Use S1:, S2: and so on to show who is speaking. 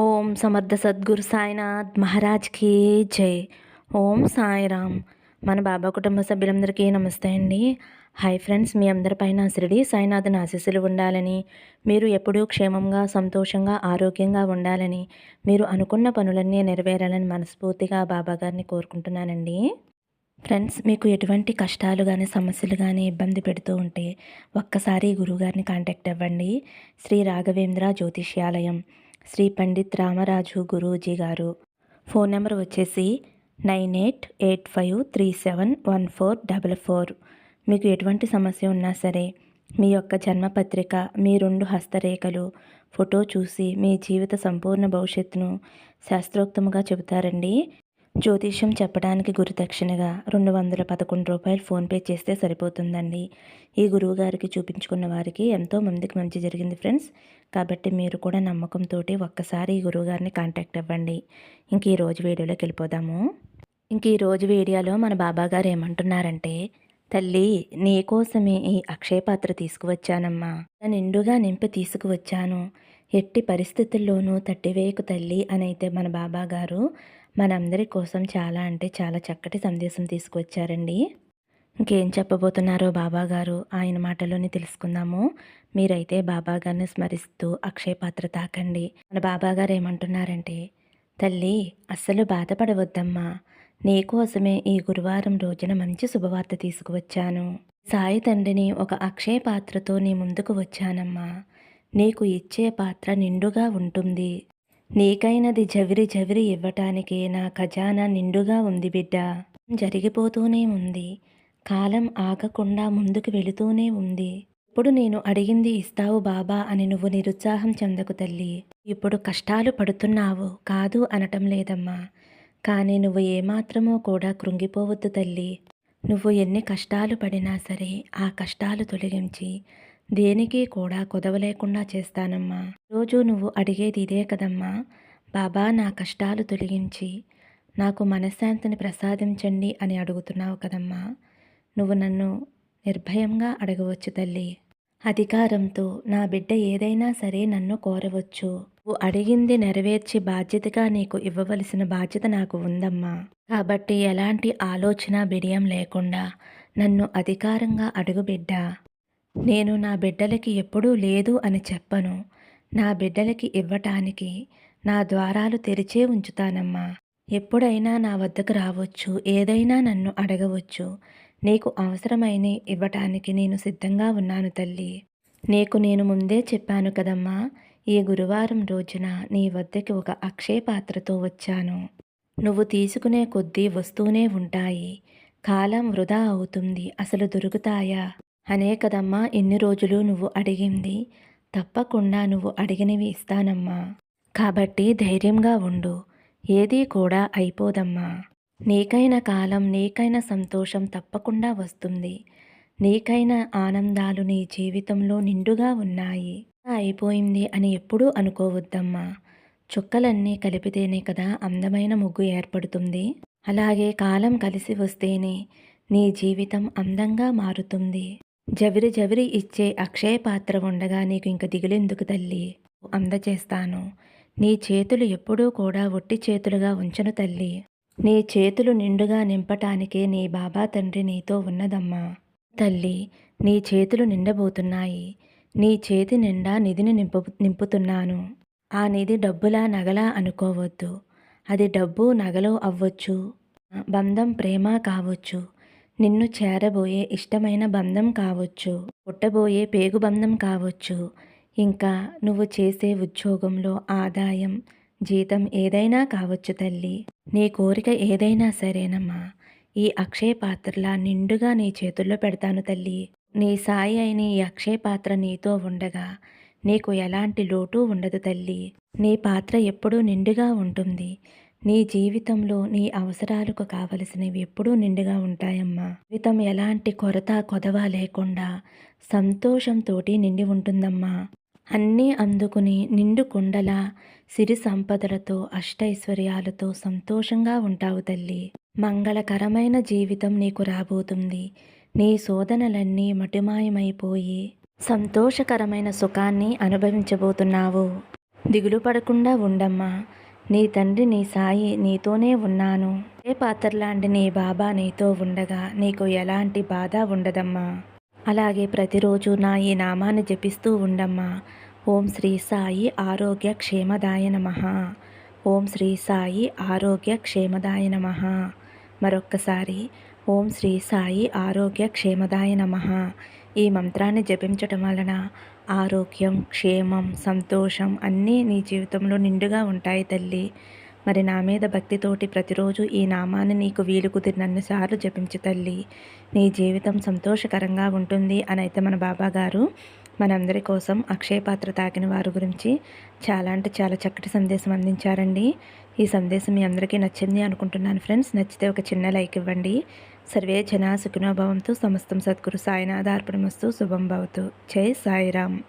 S1: ఓం సమర్థ సద్గురు సాయినాథ్ మహారాజ్కి జై. ఓం సాయిరామ్. మన బాబా కుటుంబ సభ్యులందరికీ నమస్తే అండి. హాయ్ ఫ్రెండ్స్, మీ అందరిపైన షిరిడి సాయినాథుని ఆశీస్సులు ఉండాలని, మీరు ఎప్పుడూ క్షేమంగా సంతోషంగా ఆరోగ్యంగా ఉండాలని, మీరు అనుకున్న పనులన్నీ నెరవేరాలని మనస్ఫూర్తిగా బాబా గారిని కోరుకుంటున్నానండి. ఫ్రెండ్స్, మీకు ఎటువంటి కష్టాలు కానీ సమస్యలు కానీ ఇబ్బంది పెడుతూ ఉంటే ఒక్కసారి గురువుగారిని కాంటాక్ట్ అవ్వండి. శ్రీ రాఘవేంద్ర జ్యోతిష్యాలయం, శ్రీ పండిత్ రామరాజు గురూజీ గారు. ఫోన్ నెంబర్ వచ్చేసి 9885371444. మీకు ఎటువంటి సమస్య ఉన్నా సరే మీ యొక్క జన్మపత్రిక, మీ 2 హస్తరేఖలు, ఫోటో చూసి మీ జీవిత సంపూర్ణ భవిష్యత్తును శాస్త్రోక్తముగా చెబుతారండి. జ్యోతిష్యం చెప్పడానికి గురుదక్షిణగా రూ. 211 ఫోన్పే చేస్తే సరిపోతుందండి. ఈ గురువుగారికి చూపించుకున్న వారికి ఎంతో మందికి మంచి జరిగింది ఫ్రెండ్స్. కాబట్టి మీరు కూడా నమ్మకంతో ఒక్కసారి ఈ గురువుగారిని కాంటాక్ట్ అవ్వండి. ఇంక ఈరోజు వీడియోలోకి వెళ్ళిపోదాము. ఇంక ఈరోజు వీడియోలో మన బాబాగారు ఏమంటున్నారంటే, తల్లి నీకోసమే ఈ అక్షయ పాత్ర తీసుకువచ్చానమ్మా, నిండుగా నింపి తీసుకువచ్చాను, ఎట్టి పరిస్థితుల్లోనూ తట్టివేయకు తల్లి అని అయితే మన బాబాగారు మనందరి కోసం చాలా అంటే చాలా చక్కటి సందేశం తీసుకువచ్చారండి. ఇంకేం చెప్పబోతున్నారో బాబాగారు ఆయన మాటలోనే తెలుసుకుందాము. మీరైతే బాబాగారిని స్మరిస్తూ అక్షయ పాత్ర తాకండి. మన బాబాగారు ఏమంటున్నారంటే, తల్లి అస్సలు బాధపడవద్దమ్మా, నీకోసమే ఈ గురువారం రోజున మంచి శుభవార్త తీసుకువచ్చాను. సాయి తండ్రిని ఒక అక్షయ పాత్రతో నీ ముందుకు వచ్చానమ్మా. నీకు ఇచ్చే పాత్ర నిండుగా ఉంటుంది. నీకైనది జవిరి జవిరి ఇవ్వటానికి నా ఖజానా నిండుగా ఉంది బిడ్డ. జరిగిపోతూనే ఉంది. కాలం ఆగకుండా ముందుకు వెళుతూనే ఉంది. ఇప్పుడు నేను అడిగింది ఇస్తావు బాబా అని నువ్వు నిరుత్సాహం చెందకు తల్లి. ఇప్పుడు కష్టాలు పడుతున్నావు కాదు అనటం లేదమ్మా. కానీ నువ్వు ఏమాత్రమో కూడా కృంగిపోవద్దు తల్లి. నువ్వు ఎన్ని కష్టాలు పడినా సరే ఆ కష్టాలు తొలగించి దేనికి కూడా కొదవలేకుండా చేస్తానమ్మా. రోజు నువ్వు అడిగేది ఇదే కదమ్మా, బాబా నా కష్టాలు తొలగించి నాకు మనశ్శాంతిని ప్రసాదించండి అని అడుగుతున్నావు కదమ్మా. నువ్వు నన్ను నిర్భయంగా అడగవచ్చు తల్లి. అధికారంతో నా బిడ్డ ఏదైనా సరే నన్ను కోరవచ్చు. నువ్వు అడిగింది నెరవేర్చి బాధ్యతగా నీకు ఇవ్వవలసిన బాధ్యత నాకు ఉందమ్మా. కాబట్టి ఎలాంటి ఆలోచన బిడియం లేకుండా నన్ను అధికారంగా అడుగు బిడ్డ. నేను నా బిడ్డలకి ఎప్పుడూ లేదు అని చెప్పను. నా బిడ్డలకి ఇవ్వటానికి నా ద్వారాలు తెరిచే ఉంచుతానమ్మా. ఎప్పుడైనా నా వద్దకు రావచ్చు, ఏదైనా నన్ను అడగవచ్చు. నీకు అవసరమైన ఇవ్వటానికి నేను సిద్ధంగా ఉన్నాను తల్లి. నీకు నేను ముందే చెప్పాను కదమ్మా, ఈ గురువారం రోజున నీ వద్దకి ఒక అక్షయ పాత్రతో వచ్చాను. నువ్వు తీసుకునే కొద్దీ వస్తూనే ఉంటాయి. కాలం వృధా అవుతుంది, అసలు దొరుకుతాయా అనే కదమ్మా ఇన్ని రోజులు నువ్వు అడిగింది. తప్పకుండా నువ్వు అడిగినవి ఇస్తానమ్మా. కాబట్టి ధైర్యంగా ఉండు. ఏదీ కూడా అయిపోదమ్మా. నీకైన కాలం, నీకైన సంతోషం తప్పకుండా వస్తుంది. నీకైన ఆనందాలు నీ జీవితంలో నిండుగా ఉన్నాయి. అయిపోయింది అని ఎప్పుడూ అనుకోవద్దమ్మా. చుక్కలన్నీ కలిపితేనే కదా అందమైన ముగ్గు ఏర్పడుతుంది. అలాగే కాలం కలిసి వస్తేనే నీ జీవితం అందంగా మారుతుంది. జవిరి జవిరి ఇచ్చే అక్షయ పాత్ర ఉండగా నీకు ఇంక దిగులెందుకు తల్లి, అందచేస్తాను. నీ చేతులు ఎప్పుడూ కూడా ఒట్టి చేతులుగా ఉంచను తల్లి. నీ చేతులు నిండుగా నింపటానికే నీ బాబా తండ్రి నీతో ఉన్నదమ్మా. తల్లి నీ చేతులు నిండబోతున్నాయి. నీ చేతి నిండా నిధిని నింపుతున్నాను. ఆ నిధి డబ్బులా నగలా అనుకోవద్దు. అది డబ్బు నగలో అవ్వచ్చు, బంధం ప్రేమ కావచ్చు, నిన్ను చేరబోయే ఇష్టమైన బంధం కావచ్చు, పుట్టబోయే పేగు బంధం కావచ్చు, ఇంకా నువ్వు చేసే ఉద్యోగంలో ఆదాయం, జీతం ఏదైనా కావచ్చు తల్లి. నీ కోరిక ఏదైనా సరేనమ్మా. ఈ అక్షయ పాత్రలా నిండుగా నీ చేతుల్లో పెడతాను తల్లి. నీ సాయి అయిన ఈ అక్షయ పాత్ర నీతో ఉండగా నీకు ఎలాంటి లోటు ఉండదు తల్లి. నీ పాత్ర ఎప్పుడూ నిండుగా ఉంటుంది. నీ జీవితంలో నీ అవసరాలకు కావలసినవి ఎప్పుడూ నిండుగా ఉంటాయమ్మా. జీవితం ఎలాంటి కొరత కొదవ లేకుండా సంతోషంతోటి నిండి ఉంటుందమ్మా. అన్నీ అందుకుని నిండు కుండల సిరి సంపదలతో అష్టైశ్వర్యాలతో సంతోషంగా ఉంటావు తల్లి. మంగళకరమైన జీవితం నీకు రాబోతుంది. నీ శోధనలన్నీ మటుమాయమైపోయి సంతోషకరమైన సుఖాన్ని అనుభవించబోతున్నావు. దిగులు పడకుండా ఉండమ్మా. నీ తండ్రి నీ సాయి నీతోనే ఉన్నాను. ఏ పాత్రలాంటి నీ బాబా నీతో ఉండగా నీకు ఎలాంటి బాధ ఉండదమ్మా. అలాగే ప్రతిరోజు నా ఈ నామాన్ని జపిస్తూ ఉండమ్మా. ఓం శ్రీ సాయి ఆరోగ్య క్షేమదాయ నమః. ఓం శ్రీ సాయి ఆరోగ్య క్షేమదాయ నమః. మరొక్కసారి ఓం శ్రీ సాయి ఆరోగ్య క్షేమదాయ నమః. ఈ మంత్రాన్ని జపించటం వలన ఆరోగ్యం, క్షేమం, సంతోషం అన్నీ నీ జీవితంలో నిండుగా ఉంటాయి తల్లి. మరి నా మీద భక్తితోటి ప్రతిరోజు ఈ నామాన్ని నీకు వీలు కుదిరినన్ని సార్లు జపించు తల్లి. నీ జీవితం సంతోషకరంగా ఉంటుంది అని అయితే మన బాబాగారు మనందరి కోసం అక్షయ పాత్ర తాకిన వారి గురించి చాలా అంటే చాలా చక్కటి సందేశం అందించారండి. ఈ సందేశం మీ అందరికీ నచ్చింది అనుకుంటున్నాను ఫ్రెండ్స్. నచ్చితే ఒక చిన్న లైక్ ఇవ్వండి. సర్వే జనా సుఖినో భవంతు. సమస్తం సద్గురు సాయినాథార్పణమస్తు. శుభం భవతు. జై సాయిరామ్.